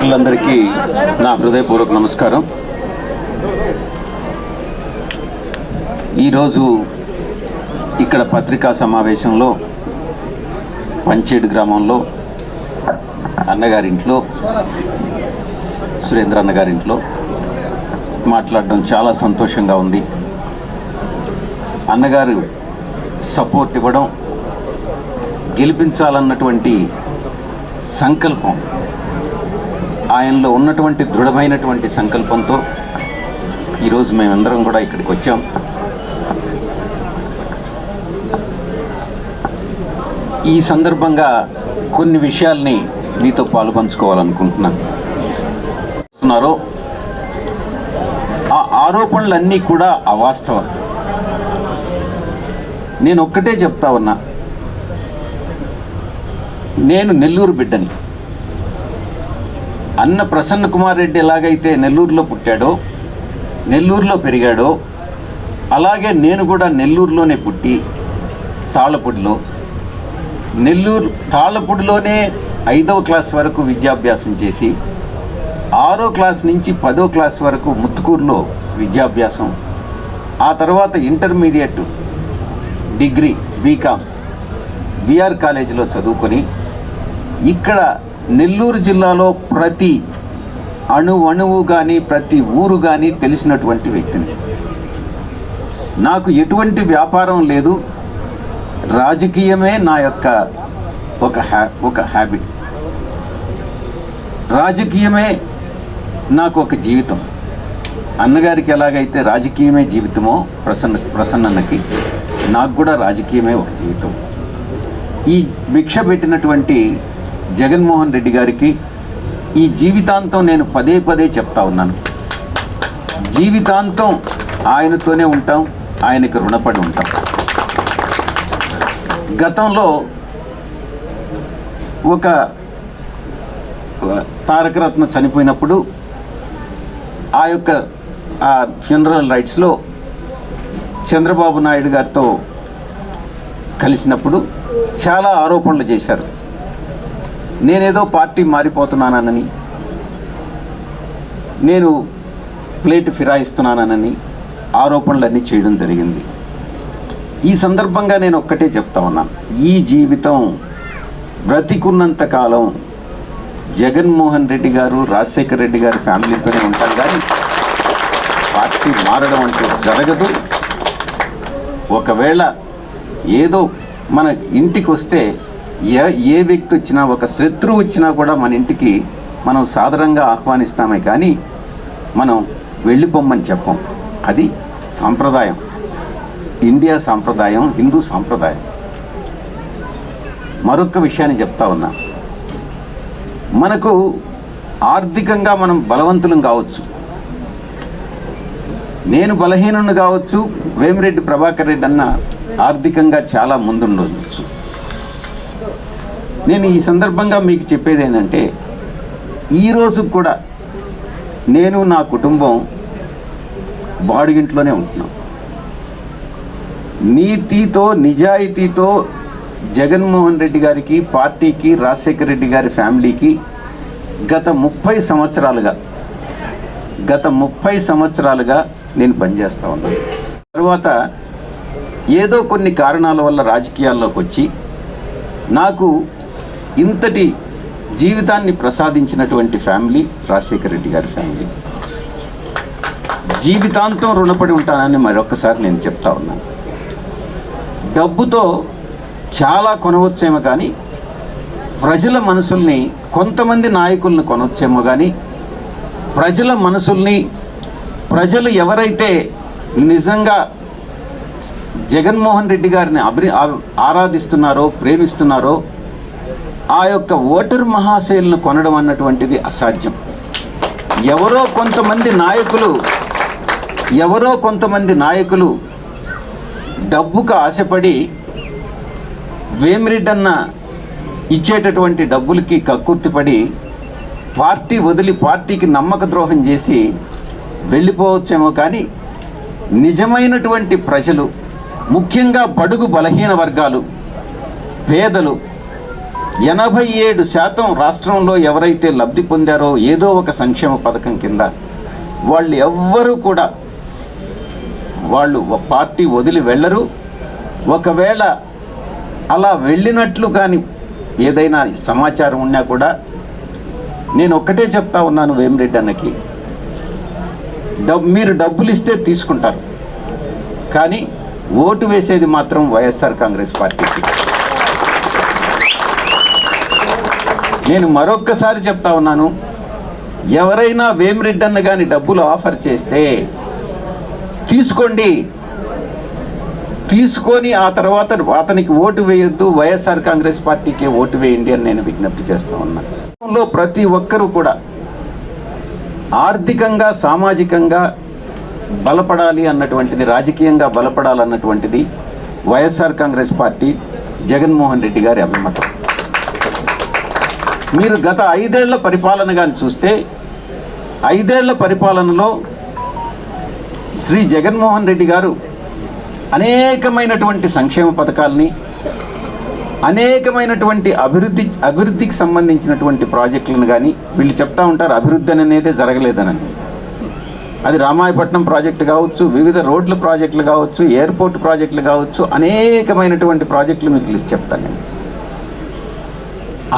మిత్రులందరికీ నా హృదయపూర్వక నమస్కారం. ఈరోజు ఇక్కడ పత్రికా సమావేశంలో పంచేడు గ్రామంలో అన్నగారింట్లో సురేంద్ర అన్నగారింట్లో మాట్లాడడం చాలా సంతోషంగా ఉంది. అన్నగారు సపోర్ట్ ఇవ్వడం, గెలిపించాలన్నటువంటి సంకల్పం, ఆయనలో ఉన్నటువంటి దృఢమైనటువంటి సంకల్పంతో ఈరోజు మేమందరం కూడా ఇక్కడికి వచ్చాం. ఈ సందర్భంగా కొన్ని విషయాల్ని మీతో పాలుపంచుకోవాలనుకుంటున్నాను. ఆ ఆరోపణలన్నీ కూడా అవాస్తవం. నేను ఒక్కటే చెప్తా ఉన్నా, నేను నెల్లూరు బిడ్డని. అన్న ప్రసన్న కుమార్ రెడ్డి ఎలాగైతే నెల్లూరులో పుట్టాడో, నెల్లూరులో పెరిగాడో, అలాగే నేను కూడా నెల్లూరులోనే పుట్టి తాళ్ళపూడిలో, తాళ్ళపూడిలోనే 5వ క్లాస్ వరకు విద్యాభ్యాసం చేసి 6వ క్లాస్ నుంచి 10వ క్లాస్ వరకు ముత్తుకూరులో విద్యాభ్యాసం, ఆ తర్వాత ఇంటర్మీడియట్ డిగ్రీ బీకామ్ బీఆర్ కాలేజీలో చదువుకొని ఇక్కడ నెల్లూరు జిల్లాలో ప్రతి అణువు కానీ ప్రతి ఊరు కానీ తెలిసినటువంటి వ్యక్తిని. నాకు ఎటువంటి వ్యాపారం లేదు, రాజకీయమే నా యొక్క ఒక హ్యాబిట్, రాజకీయమే నాకు ఒక జీవితం. అన్నగారికి ఎలాగైతే రాజకీయమే జీవితమో ప్రసన్నకి, నాకు కూడా రాజకీయమే ఒక జీవితం. ఈ భిక్ష పెట్టినటువంటి జగన్మోహన్ రెడ్డి గారికి ఈ జీవితాంతం నేను పదే పదే చెప్తా ఉన్నాను, జీవితాంతం ఆయనతోనే ఉంటాం, ఆయనకు రుణపడి ఉంటాం. గతంలో ఒక తారకరత్న చనిపోయినప్పుడు ఆ యొక్క ఫ్యూనరల్ రైట్స్లో చంద్రబాబు నాయుడు గారితో కలిసినప్పుడు చాలా ఆరోపణలు చేశారు. నేనేదో పార్టీ మారిపోతున్నానని, నేను ప్లేట్ ఫిరాయిస్తున్నానని ఆరోపణలన్నీ చేయడం జరిగింది. ఈ సందర్భంగా నేను ఒక్కటే చెప్తా ఉన్నాను, ఈ జీవితం బ్రతికున్నంత కాలం జగన్మోహన్ రెడ్డి గారు, రాజశేఖర రెడ్డి గారి ఫ్యామిలీతోనే ఉంటాను, కానీ పార్టీ మారడం అంటే జరగదు. ఒకవేళ ఏదో మన ఇంటికి వస్తే ఏ వ్యక్తి వచ్చినా, ఒక శత్రువు వచ్చినా కూడా మన ఇంటికి మనం సాదరంగా ఆహ్వానిస్తామే, కానీ మనం వెళ్ళిపోమ్మని చెప్పం. అది సాంప్రదాయం, ఇండియా సాంప్రదాయం, హిందూ సాంప్రదాయం. మరొక విషయాన్ని చెప్తా ఉన్నా, మనకు ఆర్థికంగా మనం బలవంతులం కావచ్చు, నేను బలహీనుని కావచ్చు, వేమిరెడ్డి ప్రభాకర్ రెడ్డి అన్న ఆర్థికంగా చాలా ముందుండవచ్చు. నేను ఈ సందర్భంగా మీకు చెప్పేది ఏంటంటే, ఈరోజు కూడా నేను నా కుటుంబం బాడిగింట్లోనే ఉంటున్నాం. నీతితో నిజాయితీతో జగన్మోహన్ రెడ్డి గారికి, పార్టీకి, రాజశేఖర రెడ్డి గారి ఫ్యామిలీకి గత 30 సంవత్సరాలుగా నేను పనిచేస్తూ ఉన్నాను. తర్వాత ఏదో కొన్ని కారణాల వల్ల రాజకీయాల్లోకి వచ్చి నాకు ఇంతటి జీవితాన్ని ప్రసాదించినటువంటి ఫ్యామిలీ రాజశేఖర రెడ్డి గారి ఫ్యామిలీ. జీవితాంతం రుణపడి ఉంటానని మరొకసారి నేను చెప్తా ఉన్నాను. డబ్బుతో చాలా కొనవచ్చేమో కానీ ప్రజల మనసుల్ని, కొంతమంది నాయకులను కొనవచ్చేమో కానీ ప్రజల మనసుల్ని, ప్రజలు ఎవరైతే నిజంగా జగన్మోహన్ రెడ్డి గారిని ఆరాధిస్తున్నారో, ప్రేమిస్తున్నారో ఆ యొక్క ఓటర్ మహాశయులను కొనడం అన్నటువంటిది అసాధ్యం. ఎవరో కొంతమంది నాయకులు డబ్బుకు ఆశపడి వేమిరెడ్డి అన్న ఇచ్చేటటువంటి డబ్బులకి కక్కుర్తిపడి పార్టీ వదిలి పార్టీకి నమ్మక ద్రోహం చేసి వెళ్ళిపోవచ్చేమో, కానీ నిజమైనటువంటి ప్రజలు, ముఖ్యంగా బడుగు బలహీన వర్గాలు, పేదలు, 87% రాష్ట్రంలో ఎవరైతే లబ్ధి పొందారో ఏదో ఒక సంక్షేమ పథకం కింద, వాళ్ళు ఎవ్వరూ కూడా వాళ్ళు పార్టీ వదిలి వెళ్ళరు. ఒకవేళ అలా వెళ్ళినట్లు కానీ ఏదైనా సమాచారం ఉన్నా కూడా నేను ఒక్కటే చెప్తా ఉన్నాను వేమిరెడ్డి అన్నకి, మీరు డబ్బులు ఇస్తే తీసుకుంటారు, కానీ ఓటు వేసేది మాత్రం వైఎస్ఆర్ కాంగ్రెస్ పార్టీకి. నేను మరొక్కసారి చెప్తా ఉన్నాను, ఎవరైనా వేమిరెడ్డి అన్న కానీ డబ్బులు ఆఫర్ చేస్తే తీసుకోండి, తీసుకొని ఆ తర్వాత అతనికి ఓటు వేయొద్దు, వైఎస్ఆర్ కాంగ్రెస్ పార్టీకే ఓటు వేయండి అని నేను విజ్ఞప్తి చేస్తూ ఉన్నాను. ప్రతి ఒక్కరూ కూడా ఆర్థికంగా సామాజికంగా బలపడాలి అన్నటువంటిది, రాజకీయంగా బలపడాలన్నటువంటిది వైఎస్ఆర్ కాంగ్రెస్ పార్టీ జగన్మోహన్ రెడ్డి గారి అభిమతం. మీరు గత 5 ఏళ్ల పరిపాలన కానీ చూస్తే 5 ఏళ్ల పరిపాలనలో శ్రీ జగన్మోహన్ రెడ్డి గారు అనేకమైనటువంటి సంక్షేమ పథకాలని, అనేకమైనటువంటి అభివృద్ధికి సంబంధించినటువంటి ప్రాజెక్టులను కానీ, వీళ్ళు చెప్తా ఉంటారు అభివృద్ధి అనేదే జరగలేదని. అది రామాయపట్నం ప్రాజెక్టు కావచ్చు, వివిధ రోడ్ల ప్రాజెక్టులు కావచ్చు, ఎయిర్పోర్ట్ ప్రాజెక్టులు కావచ్చు, అనేకమైనటువంటి ప్రాజెక్టులు మీకు లిస్ట్ చెప్తాను నేను.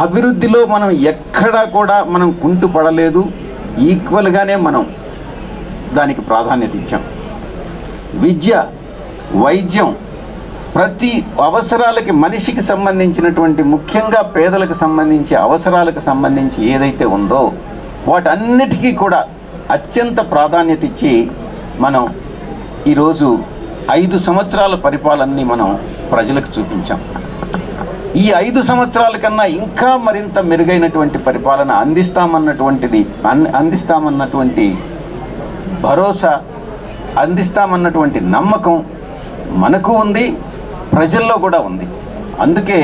అభివృద్ధిలో మనం ఎక్కడా కూడా మనం కుంటుపడలేదు, ఈక్వల్గానే మనం దానికి ప్రాధాన్యత ఇచ్చాం. విద్య, వైద్యం, ప్రతి అవసరాలకి, మనిషికి సంబంధించినటువంటి, ముఖ్యంగా పేదలకు సంబంధించి అవసరాలకు సంబంధించి ఏదైతే ఉందో వాటన్నిటికీ కూడా అత్యంత ప్రాధాన్యత ఇచ్చి మనం ఈరోజు 5 సంవత్సరాల పరిపాలనని మనం ప్రజలకు చూపించాం. ఈ 5 సంవత్సరాల కన్నా ఇంకా మరింత మెరుగైనటువంటి పరిపాలన అందిస్తామన్నటువంటి భరోసా, అందిస్తామన్నటువంటి నమ్మకం మనకు ఉంది, ప్రజల్లో కూడా ఉంది. అందుకే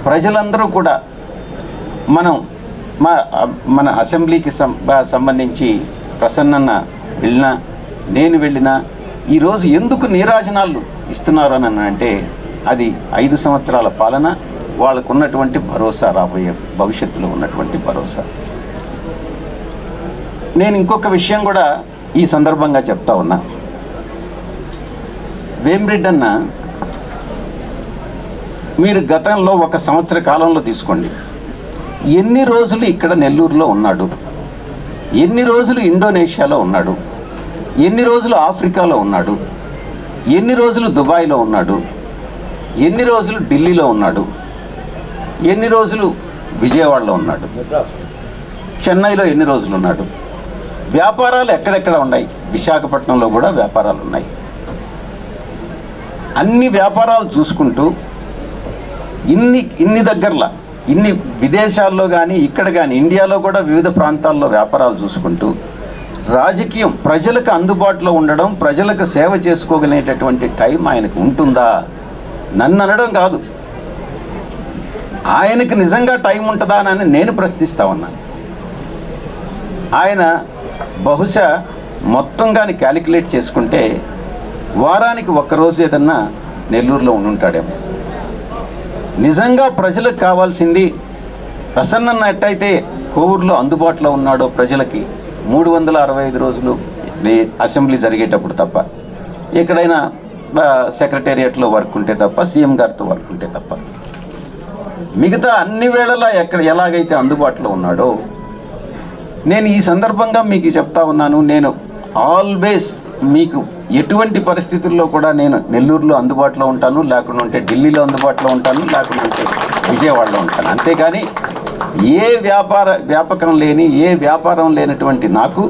ప్రజలందరూ కూడా మన అసెంబ్లీకి సంబంధించి ప్రసన్నన్న వెళ్ళినా, నేను వెళ్ళినా, ఈరోజు ఎందుకు నీరాజనాలు ఇస్తున్నారు అని అంటే అది 5 సంవత్సరాల పాలన, వాళ్ళకు ఉన్నటువంటి భరోసా, రాబోయే భవిష్యత్తులో ఉన్నటువంటి భరోసా. నేను ఇంకొక విషయం కూడా ఈ సందర్భంగా చెప్తా ఉన్నా. వేమిరెడ్డి అన్న మీరు గతంలో 1 సంవత్సర కాలంలో తీసుకోండి, ఎన్ని రోజులు ఇక్కడ నెల్లూరులో ఉన్నాడు, ఎన్ని రోజులు ఇండోనేషియాలో ఉన్నాడు, ఎన్ని రోజులు ఆఫ్రికాలో ఉన్నాడు, ఎన్ని రోజులు దుబాయ్లో ఉన్నాడు, ఎన్ని రోజులు ఢిల్లీలో ఉన్నాడు, ఎన్ని రోజులు విజయవాడలో ఉన్నాడు, చెన్నైలో ఎన్ని రోజులు ఉన్నాడు, వ్యాపారాలు ఎక్కడెక్కడ ఉన్నాయి, విశాఖపట్నంలో కూడా వ్యాపారాలు ఉన్నాయి. అన్ని వ్యాపారాలు చూసుకుంటూ ఇన్ని దగ్గరలో, ఇన్ని విదేశాల్లో కానీ ఇక్కడ కానీ ఇండియాలో కూడా వివిధ ప్రాంతాల్లో వ్యాపారాలు చూసుకుంటూ రాజకీయం ప్రజలకు అందుబాటులో ఉండడం, ప్రజలకు సేవ చేసుకోగలిగేటటువంటి టైం ఆయనకు ఉంటుందా? నన్ను అనడం కాదు, ఆయనకు నిజంగా టైం ఉంటుందా అని నేను ప్రశ్నిస్తా ఉన్నాను. ఆయన బహుశా మొత్తం కానీ క్యాలిక్యులేట్ చేసుకుంటే వారానికి 1 రోజు ఏదన్నా నెల్లూరులో ఉండుంటాడేమో. నిజంగా ప్రజలకు కావాల్సింది ప్రసన్న ఎట్టయితే కోవూరులో అందుబాటులో ఉన్నాడో ప్రజలకి 365 రోజులు అసెంబ్లీ జరిగేటప్పుడు తప్ప, ఎక్కడైనా సెక్రటేరియట్లో వర్క్ ఉంటే తప్ప, సీఎం గారితో వర్క్ ఉంటే తప్ప, మిగతా అన్ని వేళలా ఎలాగైతే అందుబాటులో ఉన్నాడో, నేను ఈ సందర్భంగా మీకు చెప్తా ఉన్నాను, నేను ఆల్వేస్ మీకు ఎటువంటి పరిస్థితుల్లో కూడా నేను నెల్లూరులో అందుబాటులో ఉంటాను, లేకుండా ఉంటే ఢిల్లీలో అందుబాటులో ఉంటాను, లేకుండా ఉంటే విజయవాడలో ఉంటాను. అంతేగాని ఏ వ్యాపారం లేనటువంటి నాకు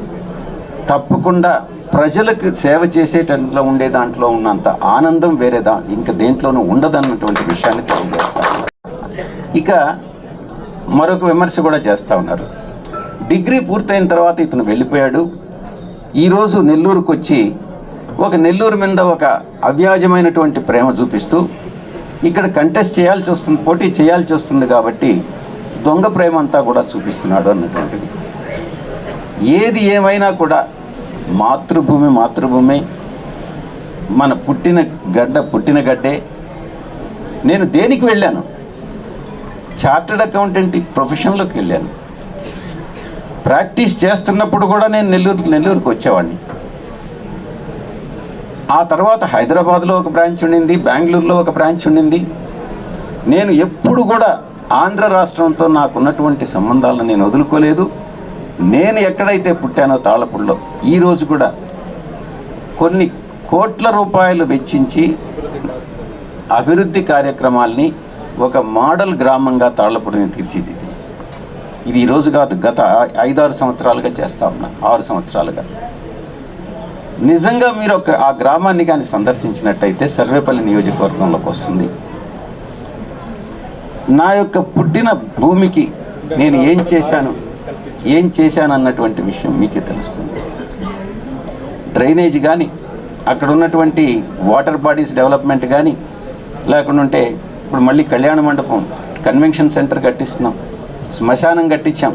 తప్పకుండా ప్రజలకు సేవ చేసేటట్లో ఉండే దాంట్లో ఉన్నంత ఆనందం వేరేదా ఇంకా దేంట్లోనూ ఉండదన్నటువంటి విషయాన్ని తెలియజేస్తాను. ఇక మరొక విమర్శ కూడా చేస్తూ ఉన్నారు. డిగ్రీ పూర్తయిన తర్వాత ఇతను వెళ్ళిపోయాడు, ఈరోజు నెల్లూరుకు వచ్చి నెల్లూరు మీద ఒక అవ్యాజమైనటువంటి ప్రేమ చూపిస్తూ ఇక్కడ కంటెస్ట్ చేయాల్సి వస్తుంది, పోటీ చేయాల్సి వస్తుంది కాబట్టి దొంగ ప్రేమ అంతా కూడా చూపిస్తున్నాడు అన్నటువంటిది. ఏది ఏమైనా కూడా మాతృభూమి మన పుట్టిన గడ్డే. నేను దేనికి వెళ్ళాను? చార్టెడ్ అకౌంటెంట్ ప్రొఫెషన్లోకి వెళ్ళాను. ప్రాక్టీస్ చేస్తున్నప్పుడు కూడా నేను నెల్లూరుకి వచ్చేవాడిని. ఆ తర్వాత హైదరాబాద్లో ఒక బ్రాంచ్ ఉండింది, బెంగళూరులో ఒక బ్రాంచ్ ఉండింది. నేను ఎప్పుడు కూడా ఆంధ్ర రాష్ట్రంతో నాకున్నటువంటి సంబంధాలను నేను వదులుకోలేదు. నేను ఎక్కడైతే పుట్టానో తాళ్ళపూడిలో ఈరోజు కూడా కొన్ని కోట్ల రూపాయలు వెచ్చించి అభివృద్ధి కార్యక్రమాల్ని ఒక మోడల్ గ్రామంగా తాళ్ళపూడిని తీర్చిదిద్ది. ఇది ఈరోజు కాదు, గత 5-6 సంవత్సరాలుగా చేస్తా ఉన్నా, 6 సంవత్సరాలుగా. నిజంగా మీరు ఆ గ్రామాన్ని కానీ సందర్శించినట్టయితే సర్వేపల్లి నియోజకవర్గంలోకి వస్తుంది. నా యొక్క పుట్టిన భూమికి నేను ఏం చేశాను అన్నటువంటి విషయం మీకే తెలుస్తుంది. డ్రైనేజ్ కానీ, అక్కడ ఉన్నటువంటి వాటర్ బాడీస్ డెవలప్మెంట్ కానీ, లేకుంటే ఇప్పుడు మళ్ళీ కళ్యాణ మండపం, కన్వెన్షన్ సెంటర్ కట్టిస్తున్నాం, శ్మశానం కట్టించాం,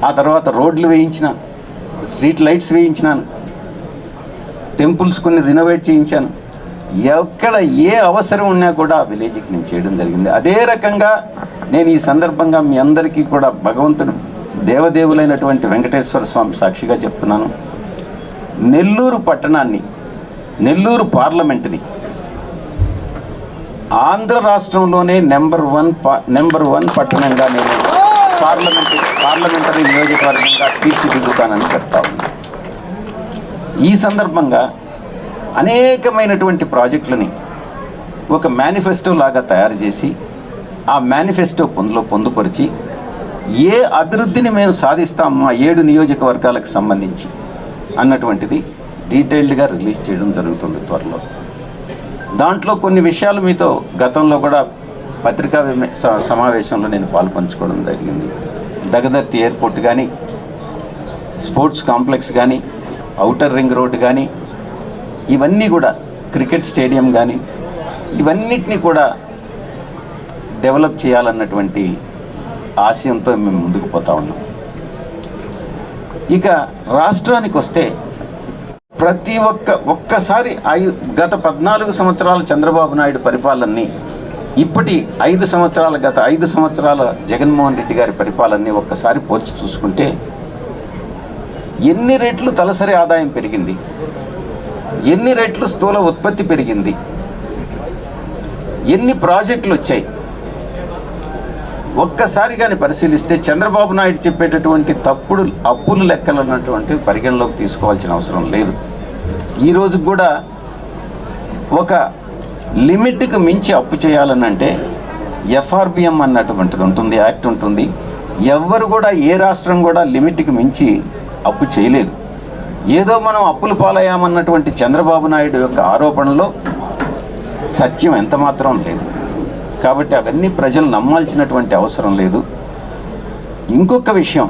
ఆ తర్వాత రోడ్లు వేయించినాం, స్ట్రీట్ లైట్స్ వేయించినాను, టెంపుల్స్ కొన్ని రినోవేట్ చేయించాను. ఎక్కడ ఏ అవసరం ఉన్నా కూడా ఆ విలేజ్కి నేను చేయడం జరిగింది. అదే రకంగా నేను ఈ సందర్భంగా మీ అందరికీ కూడా భగవంతుడు దేవదేవులైనటువంటి వెంకటేశ్వర స్వామి సాక్షిగా చెప్తున్నాను, నెల్లూరు పట్టణాన్ని, నెల్లూరు పార్లమెంటుని ఆంధ్ర రాష్ట్రంలోనే నెంబర్ వన్ పట్టణంగా నేను పార్లమెంటరీ నియోజకవర్గంగా తీర్చిదిద్దుతానని చెప్తా ఉన్నాను. ఈ సందర్భంగా అనేకమైనటువంటి ప్రాజెక్టులని ఒక మేనిఫెస్టో లాగా తయారు చేసి ఆ మేనిఫెస్టో పొందుపరిచి ఏ అభివృద్ధిని మేము సాధిస్తాము ఆ 7 నియోజకవర్గాలకు సంబంధించి అన్నటువంటిది డీటెయిల్డ్గా రిలీజ్ చేయడం జరుగుతుంది త్వరలో. దాంట్లో కొన్ని విషయాలు మీతో గతంలో కూడా పత్రికా సమావేశంలో నేను పాల్పంచుకోవడం జరిగింది. దగదర్తి ఎయిర్పోర్ట్ కానీ, స్పోర్ట్స్ కాంప్లెక్స్ కానీ, ఔటర్ రింగ్ రోడ్ కానీ, ఇవన్నీ కూడా క్రికెట్ స్టేడియం కానీ, ఇవన్నిటినీ కూడా డెవలప్ చేయాలన్నటువంటి ఆశయంతో మేము ముందుకు పోతా ఉన్నాం. ఇక రాష్ట్రానికి వస్తే ప్రతి ఒక్కసారి గత 14 సంవత్సరాల చంద్రబాబు నాయుడు పరిపాలనని, ఇప్పటి 5 సంవత్సరాల గత 5 సంవత్సరాల జగన్మోహన్ రెడ్డి గారి పరిపాలనని ఒక్కసారి పోల్చి చూసుకుంటే ఎన్ని రెట్లు తలసరి ఆదాయం పెరిగింది, ఎన్ని రెట్లు స్థూల ఉత్పత్తి పెరిగింది, ఎన్ని ప్రాజెక్టులు వచ్చాయి ఒక్కసారి కానీ పరిశీలిస్తే చంద్రబాబు నాయుడు చెప్పేటటువంటి తప్పుడు అప్పులు లెక్కలు అన్నటువంటి పరిగణలోకి తీసుకోవాల్సిన అవసరం లేదు. ఈరోజు కూడా ఒక లిమిట్కి మించి అప్పు చేయాలనంటే ఎఫ్ఆర్బిఎం అన్నటువంటిది ఉంటుంది, యాక్ట్ ఉంటుంది. ఎవ్వరు కూడా ఏ రాష్ట్రం కూడా లిమిట్కి మించి అప్పు చేయలేదు. ఏదో మనం అప్పులు పాలయ్యామన్నటువంటి చంద్రబాబు నాయుడు యొక్క ఆరోపణలో సత్యం ఎంతమాత్రం లేదు. కాబట్టి అవన్నీ ప్రజలు నమ్మాల్సినటువంటి అవసరం లేదు. ఇంకొక విషయం,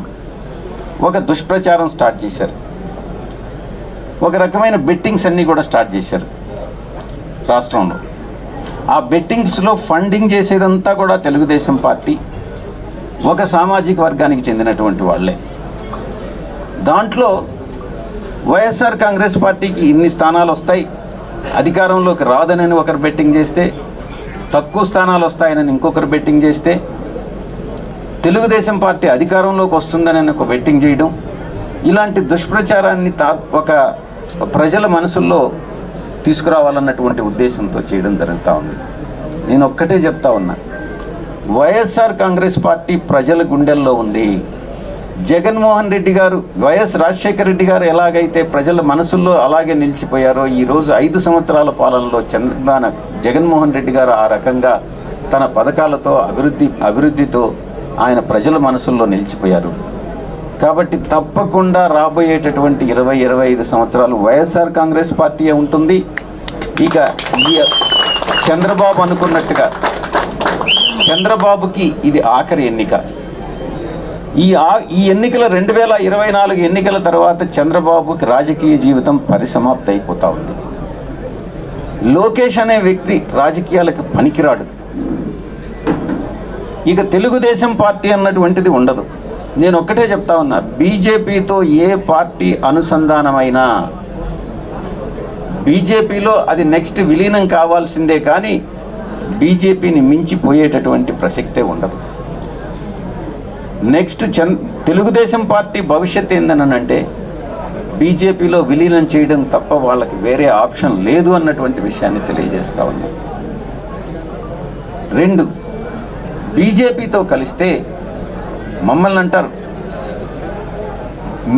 ఒక దుష్ప్రచారం స్టార్ట్ చేశారు, ఒక రకమైన బెట్టింగ్స్ అన్నీ కూడా స్టార్ట్ చేశారు రాష్ట్రంలో. ఆ బెట్టింగ్స్లో ఫండింగ్ చేసేదంతా కూడా తెలుగుదేశం పార్టీ, ఒక సామాజిక వర్గానికి చెందినటువంటి వాళ్ళే. దాంట్లో వైఎస్ఆర్ కాంగ్రెస్ పార్టీకి ఇన్ని స్థానాలు వస్తాయి, అధికారంలోకి రాదనని ఒకరు బెట్టింగ్ చేస్తే, తక్కువ స్థానాలు వస్తాయని ఇంకొకరు బెట్టింగ్ చేస్తే, తెలుగుదేశం పార్టీ అధికారంలోకి వస్తుందని ఒక బెట్టింగ్ చేయడం, ఇలాంటి దుష్ప్రచారాన్ని ఒక ప్రజల మనసుల్లో తీసుకురావాలన్నటువంటి ఉద్దేశంతో చేయడం జరుగుతూ ఉంది. నేను ఒక్కటే చెప్తా ఉన్నా, వైఎస్ఆర్ కాంగ్రెస్ పార్టీ ప్రజల గుండెల్లో ఉంది. జగన్మోహన్ రెడ్డి గారు, వైఎస్ రాజశేఖర రెడ్డి గారు ఎలాగైతే ప్రజల మనసుల్లో అలాగే నిలిచిపోయారో, ఈరోజు 5 సంవత్సరాల పాలనలో జగన్మోహన్ రెడ్డి గారు ఆ రకంగా తన పథకాలతో అభివృద్ధితో ఆయన ప్రజల మనసుల్లో నిలిచిపోయారు. కాబట్టి తప్పకుండా రాబోయేటటువంటి 20-25 సంవత్సరాలు వైఎస్ఆర్ కాంగ్రెస్ పార్టీయే ఉంటుంది. ఇక చంద్రబాబు అనుకున్నట్టుగా చంద్రబాబుకి ఇది ఆఖరి ఎన్నిక. ఈ ఎన్నికల 2024 ఎన్నికల తర్వాత చంద్రబాబుకి రాజకీయ జీవితం పరిసమాప్తి అయిపోతూ ఉంది. లోకేష్ అనే వ్యక్తి రాజకీయాలకు పనికిరాడు. ఇక తెలుగుదేశం పార్టీ అన్నటువంటిది ఉండదు. నేను ఒక్కటే చెప్తా ఉన్నా, బీజేపీతో ఏ పార్టీ అనుసంధానమైనా బీజేపీలో అది నెక్స్ట్ విలీనం కావాల్సిందే, కానీ బీజేపీని మించిపోయేటటువంటి ప్రసక్తే ఉండదు. నెక్స్ట్ తెలుగుదేశం పార్టీ భవిష్యత్తు ఏందనంటే బీజేపీలో విలీనం చేయడం తప్ప వాళ్ళకి వేరే ఆప్షన్ లేదు అన్నటువంటి విషయాన్ని తెలియజేస్తా ఉన్నాం. 2, బీజేపీతో కలిస్తే మమ్మల్ని అంటారు,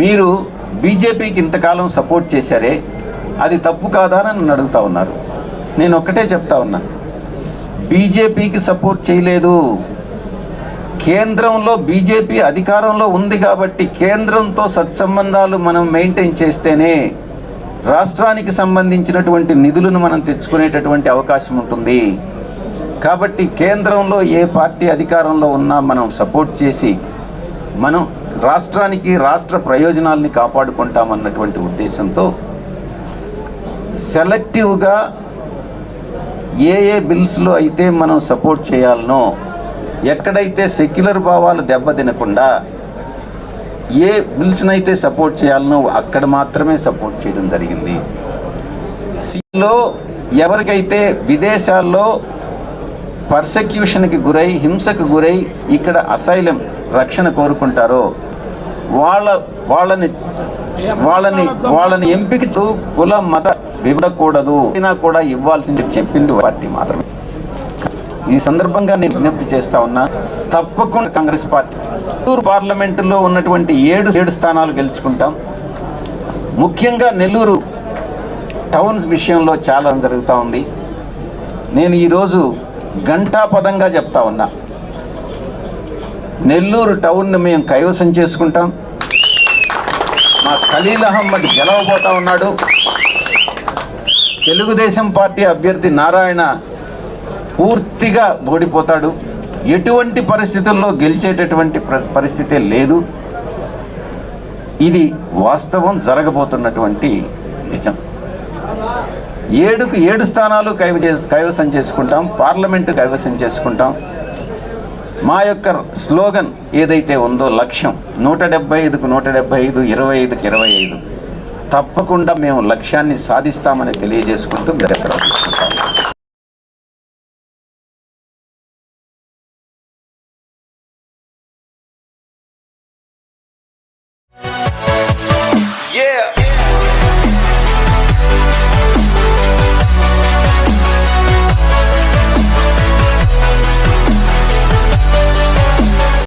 మీరు బీజేపీకి ఇంతకాలం సపోర్ట్ చేశారే అది తప్పు కాదా అని నన్ను అడుగుతా ఉన్నారు. నేను ఒక్కటే చెప్తా ఉన్నా, బీజేపీకి సపోర్ట్ చేయలేదు. కేంద్రంలో బీజేపీ అధికారంలో ఉంది కాబట్టి కేంద్రంతో సత్సంబంధాలు మనం మెయింటైన్ చేస్తేనే రాష్ట్రానికి సంబంధించినటువంటి నిధులను మనం తెచ్చుకునేటటువంటి అవకాశం ఉంటుంది. కాబట్టి కేంద్రంలో ఏ పార్టీ అధికారంలో ఉన్నా మనం సపోర్ట్ చేసి మనం రాష్ట్రానికి రాష్ట్ర ప్రయోజనాల్ని కాపాడుకుంటామన్నటువంటి ఉద్దేశంతో సెలెక్టివ్గా ఏ బిల్స్లో అయితే మనం సపోర్ట్ చేయాలనో, ఎక్కడైతే సెక్యులర్ భావాలు దెబ్బతినకుండా ఏ బిల్స్నైతే సపోర్ట్ చేయాలనో అక్కడ మాత్రమే సపోర్ట్ చేయడం జరిగింది. సిలో ఎవరికైతే విదేశాల్లో పర్సెక్యూషన్కి గురై హింసకు గురై ఇక్కడ అసైలం రక్షణ కోరుకుంటారో వాళ్ళని ఎంపిక కుల మత ఇవ్వకూడదు, అయినా కూడా ఇవ్వాల్సింది చెప్పింది పార్టీ మాత్రమే. ఈ సందర్భంగా నేను విజ్ఞప్తి చేస్తా ఉన్నా, తప్పకుండా కాంగ్రెస్ పార్టీ నెల్లూరు పార్లమెంటులో ఉన్నటువంటి 7 స్థానాలు గెలుచుకుంటాం. ముఖ్యంగా నెల్లూరు టౌన్స్ విషయంలో చాలా జరుగుతూ ఉంది. నేను ఈరోజు ఘంటాపదంగా చెప్తా ఉన్నా, నెల్లూరు టౌన్ను మేము కైవసం చేసుకుంటాం. మా ఖలీల్ అహ్మద్ గెలవబోతా ఉన్నాడు. తెలుగుదేశం పార్టీ అభ్యర్థి నారాయణ పూర్తిగా ఓడిపోతాడు. ఎటువంటి పరిస్థితుల్లో గెలిచేటటువంటి పరిస్థితే లేదు. ఇది వాస్తవం, జరగబోతున్నటువంటి నిజం. 7 స్థానాలు కైవసం చేసుకుంటాం, పార్లమెంటు కైవసం చేసుకుంటాం. మా యొక్క స్లోగన్ ఏదైతే ఉందో లక్ష్యం 175కు 175, 25కి 25, తప్పకుండా మేము లక్ష్యాన్ని సాధిస్తామని తెలియజేసుకుంటూ